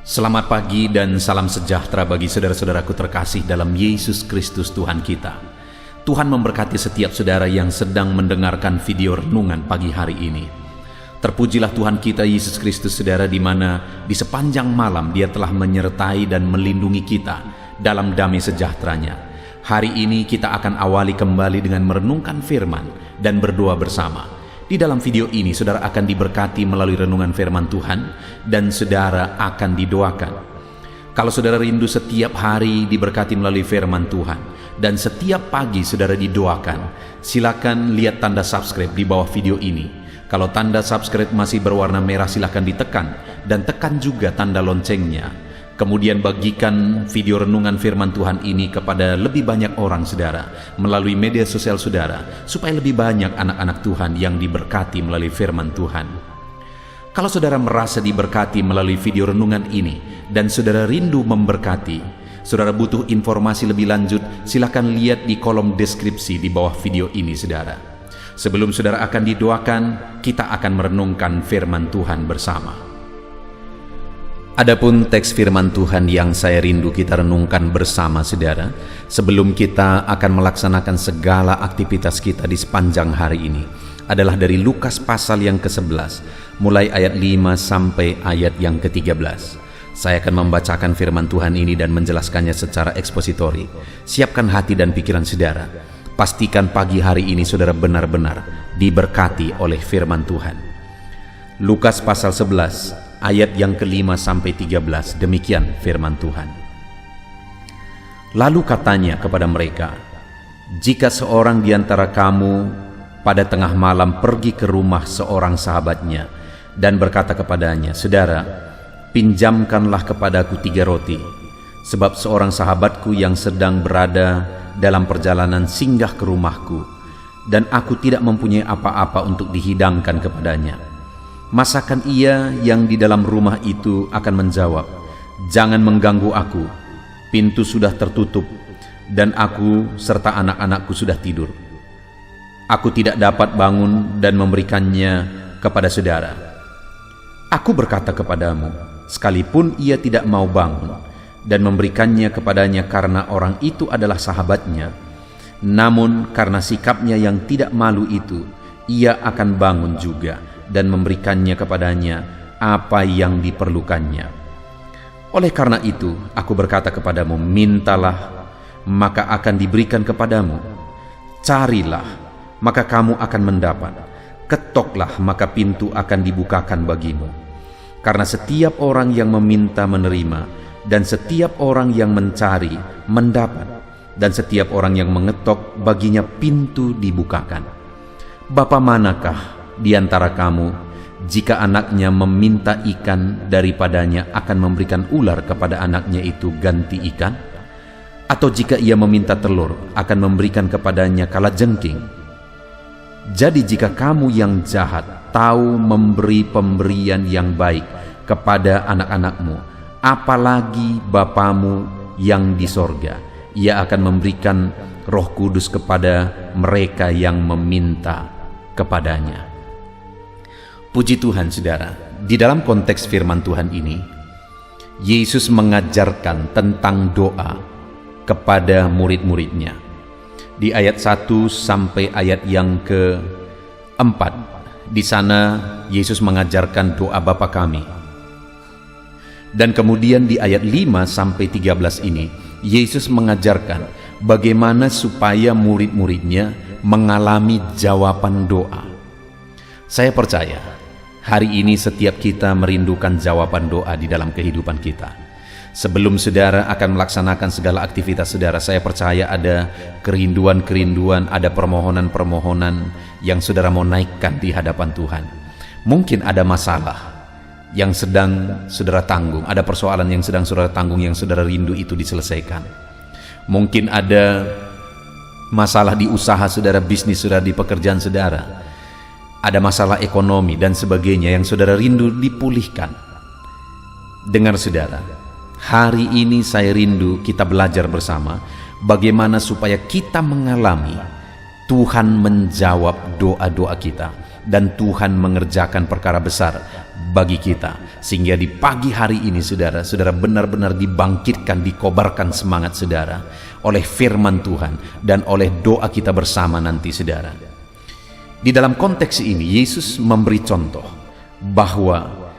Selamat pagi dan salam sejahtera bagi saudara-saudaraku terkasih dalam Yesus Kristus Tuhan kita. Tuhan memberkati setiap saudara yang sedang mendengarkan video renungan pagi hari ini. Terpujilah Tuhan kita Yesus Kristus, saudara, di mana di sepanjang malam Dia telah menyertai dan melindungi kita dalam damai sejahteranya. Hari ini kita akan awali kembali dengan merenungkan firman dan berdoa bersama. Di dalam video ini saudara akan diberkati melalui renungan firman Tuhan dan saudara akan didoakan. Kalau saudara rindu setiap hari diberkati melalui firman Tuhan dan setiap pagi saudara didoakan, silakan lihat tanda subscribe di bawah video ini. Kalau tanda subscribe masih berwarna merah, silakan ditekan dan tekan juga tanda loncengnya. Kemudian bagikan video renungan firman Tuhan ini kepada lebih banyak orang saudara melalui media sosial saudara, supaya lebih banyak anak-anak Tuhan yang diberkati melalui firman Tuhan. Kalau saudara merasa diberkati melalui video renungan ini dan saudara rindu memberkati, saudara butuh informasi lebih lanjut, silakan lihat di kolom deskripsi di bawah video ini saudara. Sebelum saudara akan didoakan, kita akan merenungkan firman Tuhan bersama. Adapun teks firman Tuhan yang saya rindu kita renungkan bersama saudara, sebelum kita akan melaksanakan segala aktivitas kita di sepanjang hari ini, adalah dari Lukas pasal yang ke-11, mulai ayat 5 sampai ayat yang ke-13. Saya akan membacakan firman Tuhan ini dan menjelaskannya secara ekspositori. Siapkan hati dan pikiran saudara. Pastikan pagi hari ini saudara benar-benar diberkati oleh firman Tuhan. Lukas pasal 11, ayat yang ke-5 sampai 13, demikian firman Tuhan. Lalu katanya kepada mereka, "Jika seorang di antara kamu pada tengah malam pergi ke rumah seorang sahabatnya dan berkata kepadanya, 'Saudara, pinjamkanlah kepadaku 3 roti, sebab seorang sahabatku yang sedang berada dalam perjalanan singgah ke rumahku, dan aku tidak mempunyai apa-apa untuk dihidangkan kepadanya.' Masakan ia yang di dalam rumah itu akan menjawab, 'Jangan mengganggu aku, pintu sudah tertutup, dan aku serta anak-anakku sudah tidur. Aku tidak dapat bangun dan memberikannya kepada saudara.' Aku berkata kepadamu, sekalipun ia tidak mau bangun dan memberikannya kepadanya karena orang itu adalah sahabatnya, namun karena sikapnya yang tidak malu itu, ia akan bangun juga dan memberikannya kepadanya apa yang diperlukannya. Oleh karena itu, aku berkata kepadamu, mintalah, maka akan diberikan kepadamu. Carilah, maka kamu akan mendapat. Ketoklah, maka pintu akan dibukakan bagimu. Karena setiap orang yang meminta menerima, dan setiap orang yang mencari mendapat, dan setiap orang yang mengetok baginya pintu dibukakan. Bapa manakah di antara kamu, jika anaknya meminta ikan, daripadanya akan memberikan ular kepada anaknya itu ganti ikan? Atau jika ia meminta telur, akan memberikan kepadanya kalajengking? Jadi jika kamu yang jahat tahu memberi pemberian yang baik kepada anak-anakmu, apalagi Bapamu yang di sorga, ia akan memberikan Roh Kudus kepada mereka yang meminta kepadanya." Puji Tuhan saudara, di dalam konteks firman Tuhan ini, Yesus mengajarkan tentang doa kepada murid-muridnya. Di ayat 1 sampai ayat yang ke-4, di sana Yesus mengajarkan doa Bapa kami. Dan kemudian di ayat 5 sampai 13 ini, Yesus mengajarkan bagaimana supaya murid-muridnya mengalami jawaban doa. Saya percaya hari ini setiap kita merindukan jawaban doa di dalam kehidupan kita. Sebelum saudara akan melaksanakan segala aktivitas saudara, saya percaya ada kerinduan-kerinduan, ada permohonan-permohonan yang saudara mau naikkan di hadapan Tuhan. Mungkin ada masalah yang sedang saudara tanggung, ada persoalan yang sedang saudara tanggung yang saudara rindu itu diselesaikan. Mungkin ada masalah di usaha saudara, bisnis saudara, di pekerjaan saudara. Ada masalah ekonomi dan sebagainya yang saudara rindu dipulihkan. Dengar saudara, hari ini saya rindu kita belajar bersama bagaimana supaya kita mengalami Tuhan menjawab doa-doa kita. dan Tuhan mengerjakan perkara besar bagi kita, sehingga di pagi hari ini saudara benar-benar dibangkitkan, dikobarkan semangat saudara oleh firman Tuhan dan oleh doa kita bersama nanti saudara. Di dalam konteks ini Yesus memberi contoh bahwa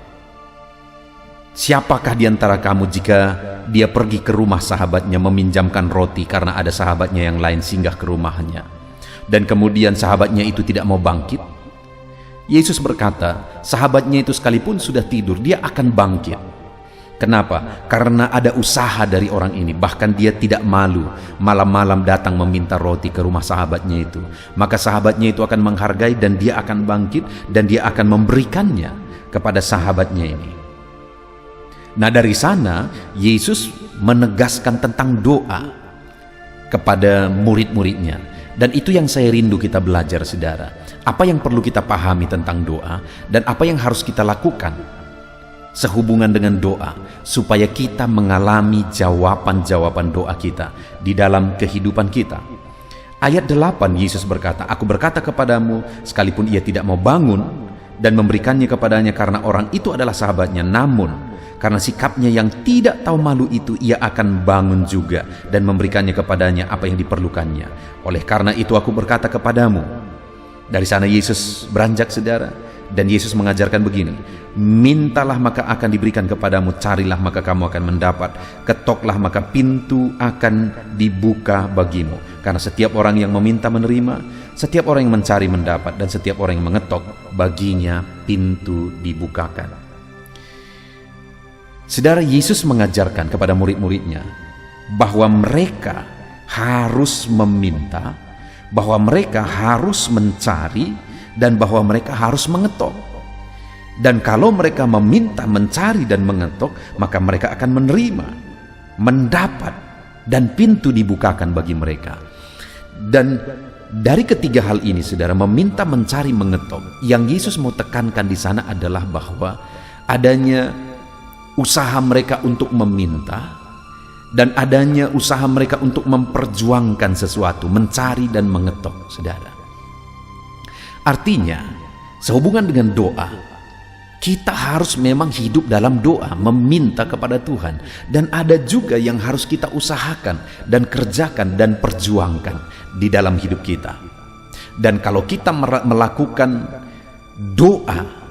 siapakah di antara kamu jika dia pergi ke rumah sahabatnya meminjamkan roti karena ada sahabatnya yang lain singgah ke rumahnya, dan kemudian sahabatnya itu tidak mau bangkit? Yesus berkata, sahabatnya itu sekalipun sudah tidur, dia akan bangkit. Kenapa? Karena ada usaha dari orang ini. Bahkan dia tidak malu malam-malam datang meminta roti ke rumah sahabatnya itu. Maka sahabatnya itu akan menghargai dan dia akan bangkit dan dia akan memberikannya kepada sahabatnya ini. Nah, dari sana Yesus menegaskan tentang doa kepada murid-muridnya. Dan itu yang saya rindu kita belajar saudara. Apa yang perlu kita pahami tentang doa dan apa yang harus kita lakukan sehubungan dengan doa supaya kita mengalami jawaban-jawaban doa kita di dalam kehidupan kita. Ayat 8 Yesus berkata, aku berkata kepadamu, sekalipun ia tidak mau bangun dan memberikannya kepadanya karena orang itu adalah sahabatnya, namun karena sikapnya yang tidak tahu malu itu, ia akan bangun juga dan memberikannya kepadanya apa yang diperlukannya. Oleh karena itu aku berkata kepadamu. Dari sana Yesus beranjak saudara, dan Yesus mengajarkan begini, mintalah maka akan diberikan kepadamu, carilah maka kamu akan mendapat, ketoklah maka pintu akan dibuka bagimu. Karena setiap orang yang meminta menerima, setiap orang yang mencari mendapat, dan setiap orang yang mengetok baginya pintu dibukakan. Saudara, Yesus mengajarkan kepada murid-muridnya bahwa mereka harus meminta, bahwa mereka harus mencari, dan bahwa mereka harus mengetok. Dan kalau mereka meminta, mencari, dan mengetok, maka mereka akan menerima, mendapat, dan pintu dibukakan bagi mereka. Dan dari ketiga hal ini, saudara, meminta, mencari, mengetok, yang Yesus mau tekankan di sana adalah bahwa adanya usaha mereka untuk meminta dan adanya usaha mereka untuk memperjuangkan sesuatu, mencari dan mengetok, saudara. Artinya, sehubungan dengan doa, kita harus memang hidup dalam doa, meminta kepada Tuhan, dan ada juga yang harus kita usahakan dan kerjakan dan perjuangkan di dalam hidup kita. Dan kalau kita melakukan doa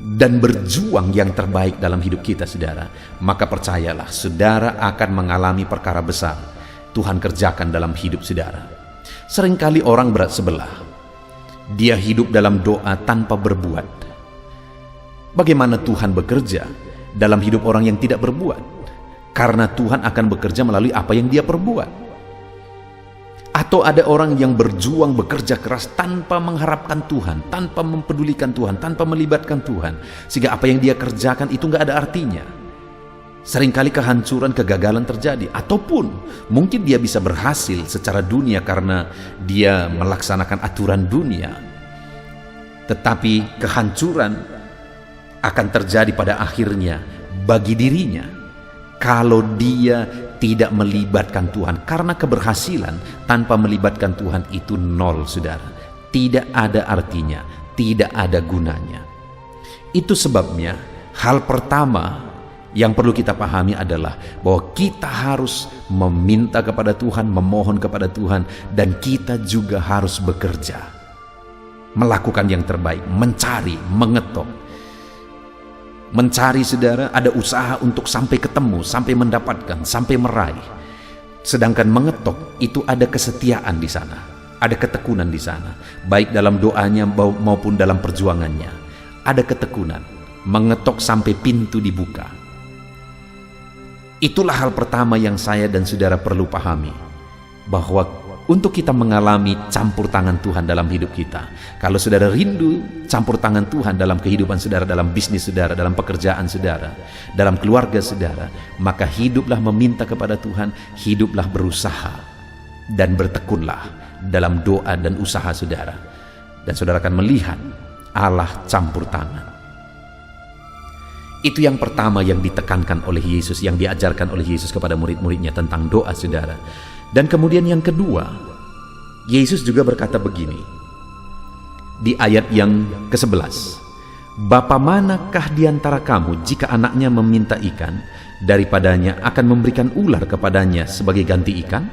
dan berjuang yang terbaik dalam hidup kita, saudara, maka percayalah, saudara akan mengalami perkara besar Tuhan kerjakan dalam hidup saudara. Seringkali orang berat sebelah, dia hidup dalam doa tanpa berbuat. Bagaimana Tuhan bekerja dalam hidup orang yang tidak berbuat? Karena Tuhan akan bekerja melalui apa yang dia perbuat. Atau ada orang yang berjuang, bekerja keras tanpa mengharapkan Tuhan, tanpa mempedulikan Tuhan, tanpa melibatkan Tuhan, sehingga apa yang dia kerjakan itu nggak ada artinya. Seringkali kehancuran, kegagalan terjadi. Ataupun mungkin dia bisa berhasil secara dunia karena dia melaksanakan aturan dunia, tetapi kehancuran akan terjadi pada akhirnya bagi dirinya kalau dia tidak melibatkan Tuhan. Karena keberhasilan tanpa melibatkan Tuhan itu nol, saudara. Tidak ada artinya, tidak ada gunanya. Itu sebabnya hal pertama yang perlu kita pahami adalah bahwa kita harus meminta kepada Tuhan, memohon kepada Tuhan, dan kita juga harus bekerja, melakukan yang terbaik, mencari, mengetok. Mencari, saudara, ada usaha untuk sampai ketemu, sampai mendapatkan, sampai meraih. Sedangkan mengetok itu ada kesetiaan di sana, ada ketekunan di sana, baik dalam doanya maupun dalam perjuangannya. Ada ketekunan, mengetok sampai pintu dibuka. Itulah hal pertama yang saya dan saudara perlu pahami, bahwa untuk kita mengalami campur tangan Tuhan dalam hidup kita, kalau saudara rindu campur tangan Tuhan dalam kehidupan saudara, dalam bisnis saudara, dalam pekerjaan saudara, dalam keluarga saudara, maka hiduplah meminta kepada Tuhan, hiduplah berusaha, dan bertekunlah dalam doa dan usaha saudara, dan saudara akan melihat Allah campur tangan. Itu yang pertama yang ditekankan oleh Yesus, yang diajarkan oleh Yesus kepada murid-muridnya tentang doa, saudara. Dan kemudian yang kedua, Yesus juga berkata begini, di ayat yang ke-11. Bapa manakah di antara kamu jika anaknya meminta ikan, daripadanya akan memberikan ular kepadanya sebagai ganti ikan?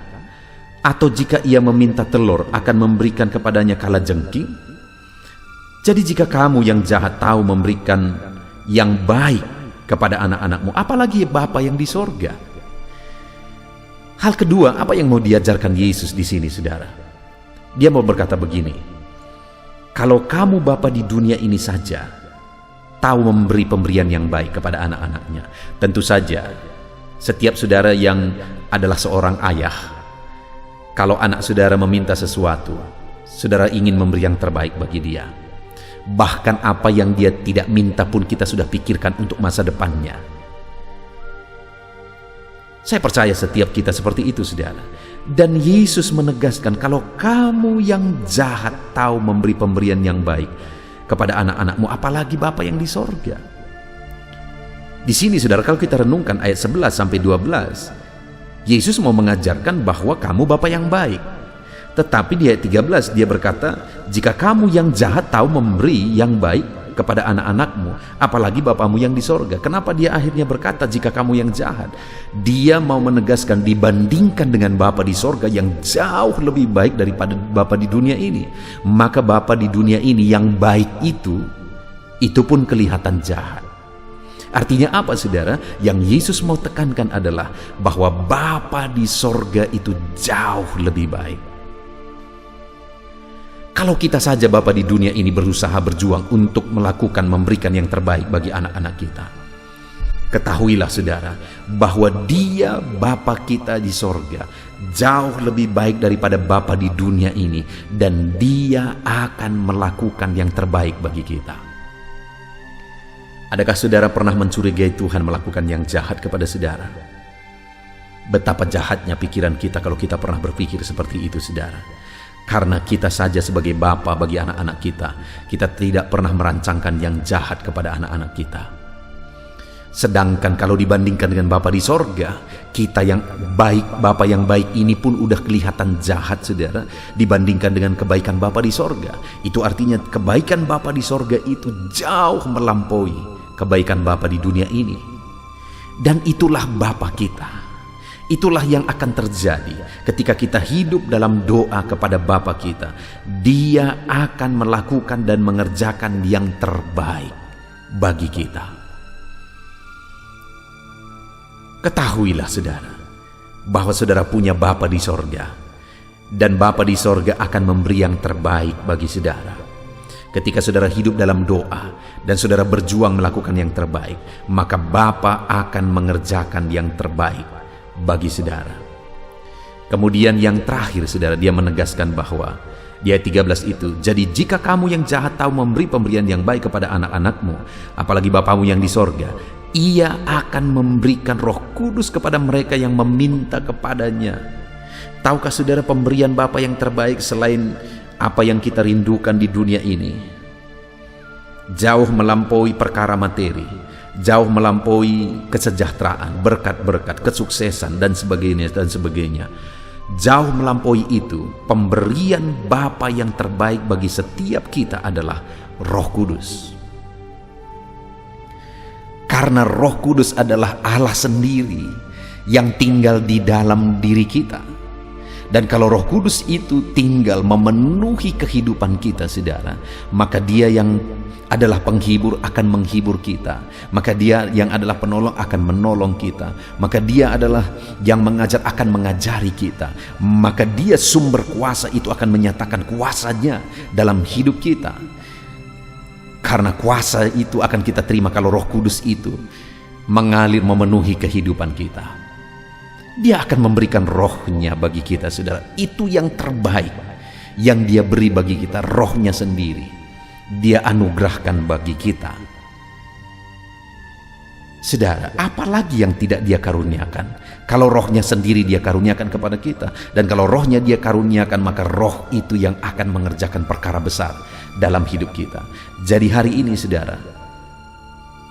Atau jika ia meminta telur, akan memberikan kepadanya kalajengking? Jadi jika kamu yang jahat tahu memberikan yang baik kepada anak-anakmu, apalagi Bapa yang di sorga. Hal kedua, apa yang mau diajarkan Yesus di sini, saudara? Dia mau berkata begini, kalau kamu Bapa di dunia ini saja tahu memberi pemberian yang baik kepada anak-anaknya, tentu saja setiap saudara yang adalah seorang ayah, kalau anak saudara meminta sesuatu, saudara ingin memberi yang terbaik bagi dia. Bahkan apa yang dia tidak minta pun kita sudah pikirkan untuk masa depannya. Saya percaya setiap kita seperti itu, saudara. Dan Yesus menegaskan, kalau kamu yang jahat tahu memberi pemberian yang baik kepada anak-anakmu, apalagi Bapa yang di sorga. Di sini, saudara, kalau kita renungkan ayat 11 sampai 12, Yesus mau mengajarkan bahwa kamu Bapa yang baik. Tetapi di ayat 13 dia berkata, jika kamu yang jahat tahu memberi yang baik kepada anak-anakmu, apalagi Bapamu yang di sorga. Kenapa dia akhirnya berkata jika kamu yang jahat? Dia mau menegaskan dibandingkan dengan Bapa di sorga yang jauh lebih baik daripada Bapa di dunia ini, maka Bapa di dunia ini yang baik itu pun kelihatan jahat. Artinya apa, saudara? Yang Yesus mau tekankan adalah bahwa Bapa di sorga itu jauh lebih baik. Kalau kita saja Bapa di dunia ini berusaha berjuang untuk memberikan yang terbaik bagi anak-anak kita, ketahuilah, saudara, bahwa Dia Bapa kita di sorga jauh lebih baik daripada Bapa di dunia ini, dan Dia akan melakukan yang terbaik bagi kita. Adakah saudara pernah mencurigai Tuhan melakukan yang jahat kepada saudara? Betapa jahatnya pikiran kita kalau kita pernah berpikir seperti itu, saudara. Karena kita saja sebagai Bapa bagi anak-anak kita tidak pernah merancangkan yang jahat kepada anak-anak kita. Sedangkan kalau dibandingkan dengan Bapa di sorga, kita yang baik, Bapa yang baik ini pun udah kelihatan jahat, saudara, dibandingkan dengan kebaikan Bapa di sorga. Itu artinya kebaikan Bapa di sorga itu jauh melampaui kebaikan Bapa di dunia ini. Dan itulah Bapa kita. Itulah yang akan terjadi ketika kita hidup dalam doa kepada Bapa kita. Dia akan melakukan dan mengerjakan yang terbaik bagi kita. Ketahuilah, saudara, bahwa saudara punya Bapa di sorga, dan Bapa di sorga akan memberi yang terbaik bagi saudara. Ketika saudara hidup dalam doa dan saudara berjuang melakukan yang terbaik, maka Bapa akan mengerjakan yang terbaik bagi saudara. Kemudian yang terakhir, saudara, dia menegaskan bahwa di ayat 13 itu, jadi jika kamu yang jahat tahu memberi pemberian yang baik kepada anak-anakmu, apalagi Bapamu yang di sorga, Ia akan memberikan Roh Kudus kepada mereka yang meminta kepadanya. Tahukah saudara, pemberian Bapa yang terbaik selain apa yang kita rindukan di dunia ini jauh melampaui perkara materi, jauh melampaui kesejahteraan, berkat-berkat, kesuksesan, dan sebagainya. Jauh melampaui itu, pemberian Bapa yang terbaik bagi setiap kita adalah Roh Kudus. Karena Roh Kudus adalah Allah sendiri yang tinggal di dalam diri kita. Dan kalau Roh Kudus itu tinggal memenuhi kehidupan kita, saudara, maka Dia yang adalah penghibur akan menghibur kita, maka Dia yang adalah penolong akan menolong kita, maka Dia adalah yang mengajar akan mengajari kita, maka Dia sumber kuasa itu akan menyatakan kuasanya dalam hidup kita. Karena kuasa itu akan kita terima kalau Roh Kudus itu mengalir memenuhi kehidupan kita. Dia akan memberikan rohnya bagi kita, saudara. Itu yang terbaik yang Dia beri bagi kita, rohnya sendiri. Dia anugerahkan bagi kita. Saudara, apalagi yang tidak Dia karuniakan? Kalau rohnya sendiri Dia karuniakan kepada kita, dan kalau rohnya Dia karuniakan, maka roh itu yang akan mengerjakan perkara besar dalam hidup kita. Jadi hari ini, saudara,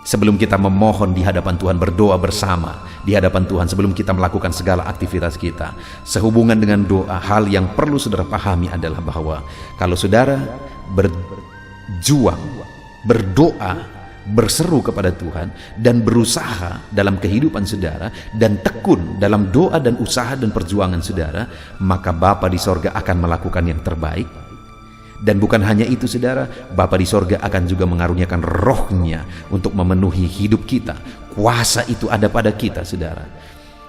sebelum kita memohon di hadapan Tuhan, berdoa bersama di hadapan Tuhan, sebelum kita melakukan segala aktivitas kita, sehubungan dengan doa, hal yang perlu saudara pahami adalah bahwa kalau saudara juang, berdoa, berseru kepada Tuhan, dan berusaha dalam kehidupan saudara, dan tekun dalam doa dan usaha dan perjuangan saudara, maka Bapa di sorga akan melakukan yang terbaik. Dan bukan hanya itu saudara, Bapa di sorga akan juga mengaruniakan rohnya untuk memenuhi hidup kita. Kuasa itu ada pada kita saudara.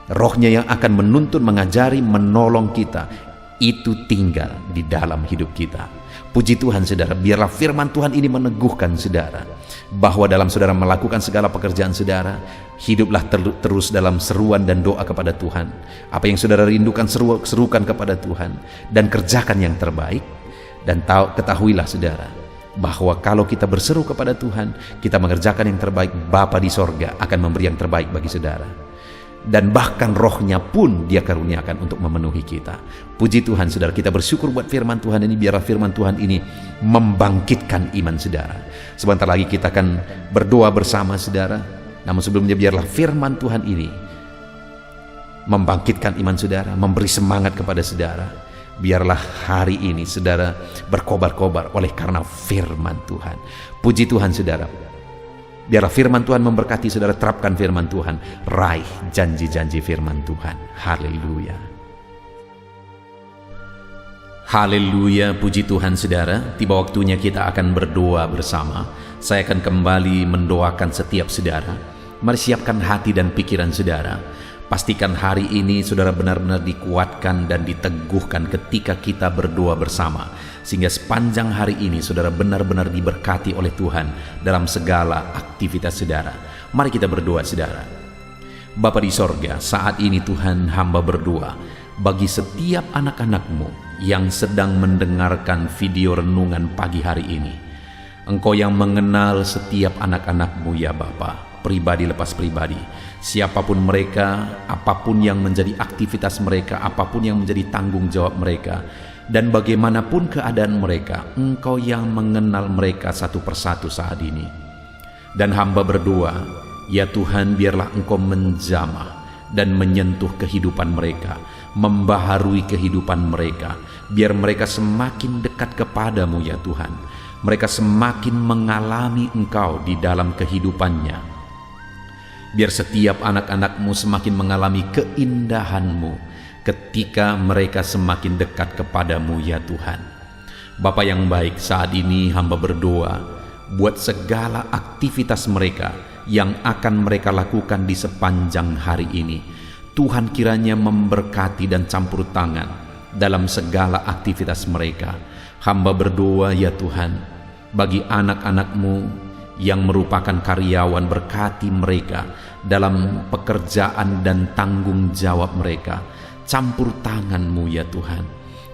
Rohnya yang akan menuntun, mengajari, menolong kita, itu tinggal di dalam hidup kita. Puji Tuhan saudara, biarlah firman Tuhan ini meneguhkan saudara, bahwa dalam saudara melakukan segala pekerjaan saudara, hiduplah terus dalam seruan dan doa kepada Tuhan. Apa yang saudara rindukan, serukan kepada Tuhan, dan kerjakan yang terbaik. Dan ketahuilah saudara, bahwa kalau kita berseru kepada Tuhan, kita mengerjakan yang terbaik, Bapa di sorga akan memberi yang terbaik bagi saudara. Dan bahkan rohnya pun Dia karuniakan untuk memenuhi kita. Puji Tuhan saudara, kita bersyukur buat firman Tuhan ini. Biarlah firman Tuhan ini membangkitkan iman saudara. Sebentar lagi kita akan berdoa bersama saudara. Namun sebelumnya biarlah firman Tuhan ini membangkitkan iman saudara, memberi semangat kepada saudara. Biarlah hari ini saudara berkobar-kobar oleh karena firman Tuhan. Puji Tuhan saudara. Biarlah firman Tuhan memberkati saudara. Terapkan firman Tuhan, raih janji-janji firman Tuhan. Haleluya. Haleluya, puji Tuhan saudara. Tiba waktunya kita akan berdoa bersama. Saya akan kembali mendoakan setiap saudara. Mari siapkan hati dan pikiran saudara. Pastikan hari ini saudara benar-benar dikuatkan dan diteguhkan ketika kita berdoa bersama, sehingga sepanjang hari ini saudara benar-benar diberkati oleh Tuhan dalam segala aktivitas saudara. Mari kita berdoa saudara. Bapa di sorga, saat ini Tuhan, hamba berdoa bagi setiap anak-anak-Mu yang sedang mendengarkan video renungan pagi hari ini. Engkau yang mengenal setiap anak-anak-Mu ya Bapa, pribadi lepas pribadi. Siapapun mereka, apapun yang menjadi aktivitas mereka, apapun yang menjadi tanggung jawab mereka, dan bagaimanapun keadaan mereka, Engkau yang mengenal mereka satu persatu saat ini. Dan hamba berdoa, ya Tuhan, biarlah Engkau menjamah dan menyentuh kehidupan mereka, membaharui kehidupan mereka, biar mereka semakin dekat kepadamu ya Tuhan. Mereka semakin mengalami Engkau di dalam kehidupannya. Biar setiap anak-anak-Mu semakin mengalami keindahan-Mu ketika mereka semakin dekat kepadamu ya Tuhan. Bapa yang baik, saat ini hamba berdoa buat segala aktivitas mereka yang akan mereka lakukan di sepanjang hari ini. Tuhan kiranya memberkati dan campur tangan dalam segala aktivitas mereka. Hamba berdoa ya Tuhan, bagi anak-anak-Mu yang merupakan karyawan, berkati mereka dalam pekerjaan dan tanggung jawab mereka. Campur tangan-Mu ya Tuhan.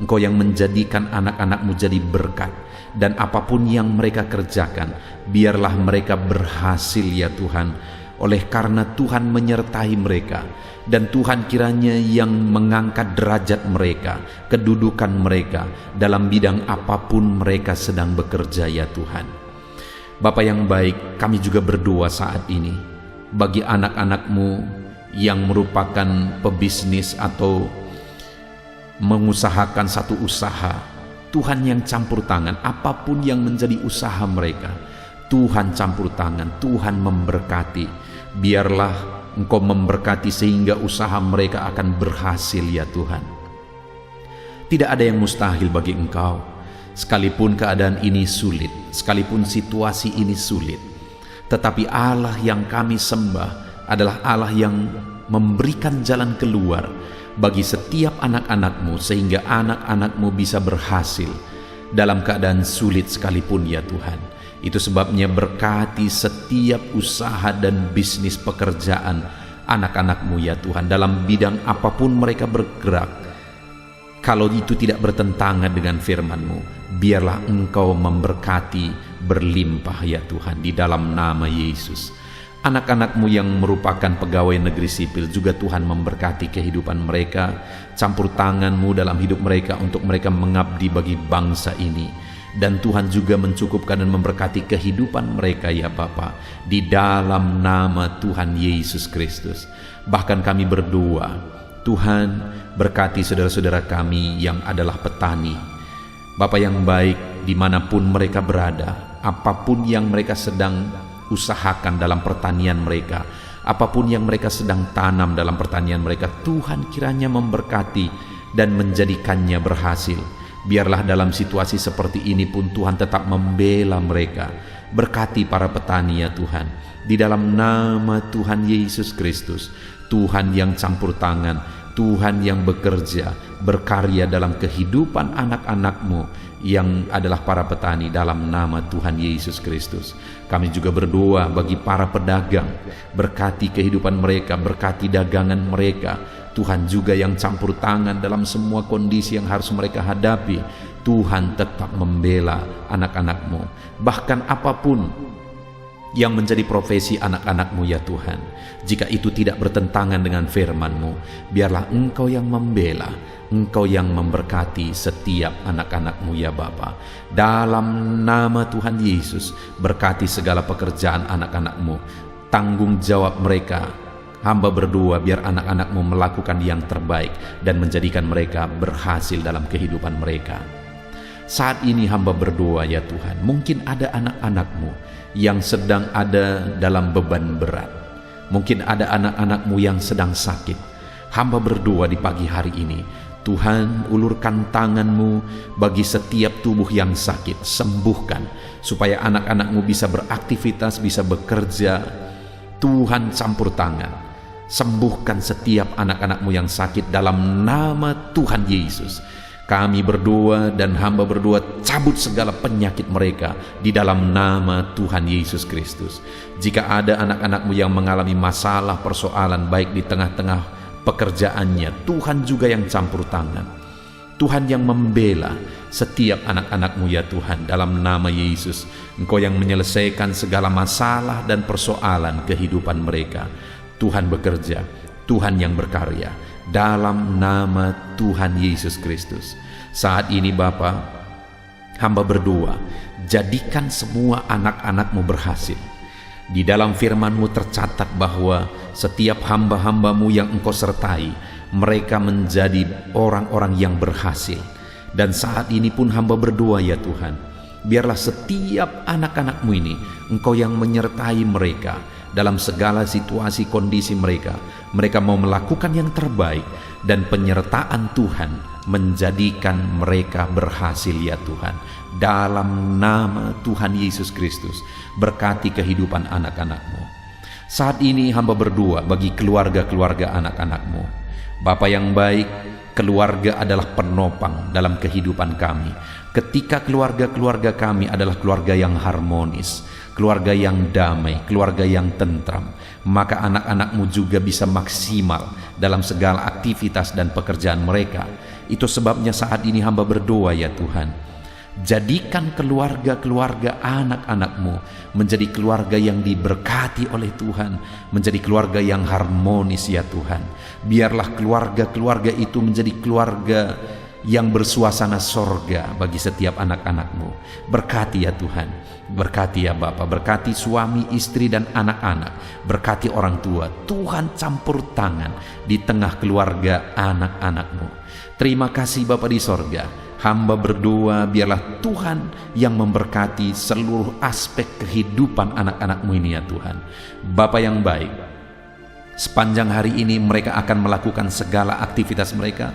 Engkau yang menjadikan anak-anak-Mu jadi berkat, dan apapun yang mereka kerjakan, biarlah mereka berhasil ya Tuhan, oleh karena Tuhan menyertai mereka. Dan Tuhan kiranya yang mengangkat derajat mereka, kedudukan mereka dalam bidang apapun mereka sedang bekerja ya Tuhan. Bapa yang baik, kami juga berdoa saat ini bagi anak-anak-Mu yang merupakan pebisnis atau mengusahakan satu usaha. Tuhan yang campur tangan, apapun yang menjadi usaha mereka, Tuhan campur tangan, Tuhan memberkati. Biarlah Engkau memberkati sehingga usaha mereka akan berhasil ya Tuhan. Tidak ada yang mustahil bagi Engkau. Sekalipun keadaan ini sulit, sekalipun situasi ini sulit, tetapi Allah yang kami sembah adalah Allah yang memberikan jalan keluar bagi setiap anak-anak-Mu, sehingga anak-anak-Mu bisa berhasil dalam keadaan sulit sekalipun ya Tuhan. Itu sebabnya berkati setiap usaha dan bisnis pekerjaan anak-anak-Mu ya Tuhan, dalam bidang apapun mereka bergerak. Kalau itu tidak bertentangan dengan firman-Mu, biarlah Engkau memberkati berlimpah ya Tuhan, di dalam nama Yesus. Anak-anak-Mu yang merupakan pegawai negeri sipil juga Tuhan memberkati kehidupan mereka. Campur tangan-Mu dalam hidup mereka untuk mereka mengabdi bagi bangsa ini. Dan Tuhan juga mencukupkan dan memberkati kehidupan mereka ya Bapa, di dalam nama Tuhan Yesus Kristus. Bahkan kami berdoa, Tuhan berkati saudara-saudara kami yang adalah petani. Bapa yang baik, dimanapun mereka berada, apapun yang mereka sedang usahakan dalam pertanian mereka, apapun yang mereka sedang tanam dalam pertanian mereka, Tuhan kiranya memberkati dan menjadikannya berhasil. Biarlah dalam situasi seperti ini pun Tuhan tetap membela mereka. Berkati para petani ya Tuhan, di dalam nama Tuhan Yesus Kristus. Tuhan yang campur tangan, Tuhan yang bekerja, berkarya dalam kehidupan anak-anak-Mu yang adalah para petani, dalam nama Tuhan Yesus Kristus. Kami juga berdoa bagi para pedagang, berkati kehidupan mereka, berkati dagangan mereka. Tuhan juga yang campur tangan dalam semua kondisi yang harus mereka hadapi. Tuhan tetap membela anak-anak-Mu. Bahkan apapun yang menjadi profesi anak-anak-Mu ya Tuhan, jika itu tidak bertentangan dengan firman-Mu, biarlah Engkau yang membela, Engkau yang memberkati setiap anak-anak-Mu ya Bapa. Dalam nama Tuhan Yesus, berkati segala pekerjaan anak-anak-Mu, tanggung jawab mereka. Hamba berdoa biar anak-anak-Mu melakukan yang terbaik dan menjadikan mereka berhasil dalam kehidupan mereka. Saat ini hamba berdoa ya Tuhan, mungkin ada anak-anak-Mu yang sedang ada dalam beban berat. Mungkin ada anak-anak-Mu yang sedang sakit. Hamba berdoa di pagi hari ini, Tuhan, ulurkan tangan-Mu bagi setiap tubuh yang sakit, sembuhkan, supaya anak-anak-Mu bisa beraktivitas, bisa bekerja. Tuhan campur tangan, sembuhkan setiap anak-anak-Mu yang sakit dalam nama Tuhan Yesus. Kami berdoa dan hamba berdoa, cabut segala penyakit mereka di dalam nama Tuhan Yesus Kristus. Jika ada anak-anak-Mu yang mengalami masalah, persoalan baik di tengah-tengah pekerjaannya, Tuhan juga yang campur tangan. Tuhan yang membela setiap anak-anak-Mu ya Tuhan, dalam nama Yesus. Engkau yang menyelesaikan segala masalah dan persoalan kehidupan mereka. Tuhan bekerja, Tuhan yang berkarya, dalam nama Tuhan Yesus Kristus. Saat ini Bapa, hamba berdoa, jadikan semua anak-anak-Mu berhasil. Di dalam firman-Mu tercatat bahwa setiap hamba-hamba-Mu yang Engkau sertai, mereka menjadi orang-orang yang berhasil. Dan saat ini pun hamba berdoa ya Tuhan, biarlah setiap anak-anak-Mu ini Engkau yang menyertai mereka dalam segala situasi kondisi mereka. Mereka mau melakukan yang terbaik, dan penyertaan Tuhan menjadikan mereka berhasil ya Tuhan. Dalam nama Tuhan Yesus Kristus, berkati kehidupan anak-anak-Mu. Saat ini hamba berdoa bagi keluarga-keluarga anak-anak-Mu. Bapa yang baik, keluarga adalah penopang dalam kehidupan kami. Ketika keluarga-keluarga kami adalah keluarga yang harmonis, keluarga yang damai, keluarga yang tentram, maka anak-anak-Mu juga bisa maksimal dalam segala aktivitas dan pekerjaan mereka. Itu sebabnya saat ini hamba berdoa ya Tuhan, jadikan keluarga-keluarga anak-anak-Mu menjadi keluarga yang diberkati oleh Tuhan, menjadi keluarga yang harmonis ya Tuhan. Biarlah keluarga-keluarga itu menjadi keluarga yang bersuasana sorga bagi setiap anak-anak-Mu. Berkati ya Tuhan, berkati ya Bapa, berkati suami, istri dan anak-anak, berkati orang tua. Tuhan campur tangan di tengah keluarga anak-anak-Mu. Terima kasih Bapa di sorga. Hamba berdoa biarlah Tuhan yang memberkati seluruh aspek kehidupan anak-anak-Mu ini ya Tuhan. Bapa yang baik, sepanjang hari ini mereka akan melakukan segala aktivitas mereka.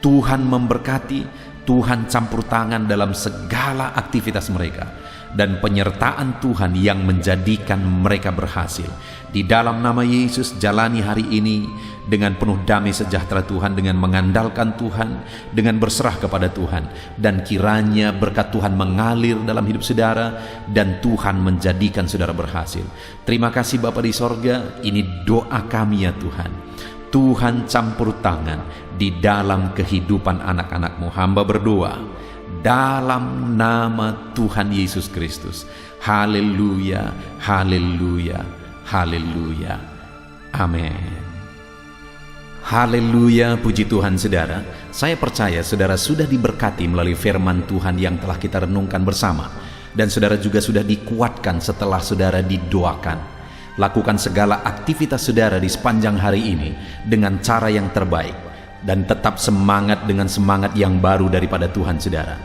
Tuhan memberkati, Tuhan campur tangan dalam segala aktivitas mereka, dan penyertaan Tuhan yang menjadikan mereka berhasil. Di dalam nama Yesus, jalani hari ini dengan penuh damai sejahtera Tuhan, dengan mengandalkan Tuhan, dengan berserah kepada Tuhan, dan kiranya berkat Tuhan mengalir dalam hidup saudara, dan Tuhan menjadikan saudara berhasil. Terima kasih Bapa di sorga, ini doa kami ya Tuhan. Tuhan campur tangan di dalam kehidupan anak-anak-Mu. Hamba berdoa dalam nama Tuhan Yesus Kristus. Haleluya, haleluya, haleluya. Amin. Haleluya, puji Tuhan saudara. Saya percaya saudara sudah diberkati melalui firman Tuhan yang telah kita renungkan bersama. Dan saudara juga sudah dikuatkan setelah saudara didoakan. Lakukan segala aktivitas saudara di sepanjang hari ini dengan cara yang terbaik, dan tetap semangat dengan semangat yang baru daripada Tuhan saudara.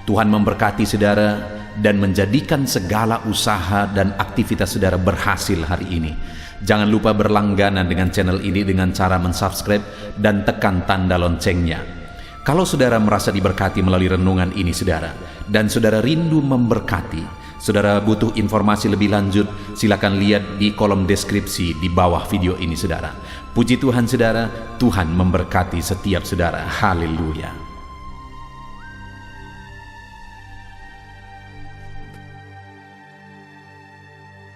Tuhan memberkati saudara dan menjadikan segala usaha dan aktivitas saudara berhasil hari ini. Jangan lupa berlangganan dengan channel ini dengan cara mensubscribe dan tekan tanda loncengnya. Kalau saudara merasa diberkati melalui renungan ini saudara, dan saudara rindu memberkati, saudara butuh informasi lebih lanjut, silakan lihat di kolom deskripsi di bawah video ini saudara. Puji Tuhan saudara, Tuhan memberkati setiap saudara. Haleluya.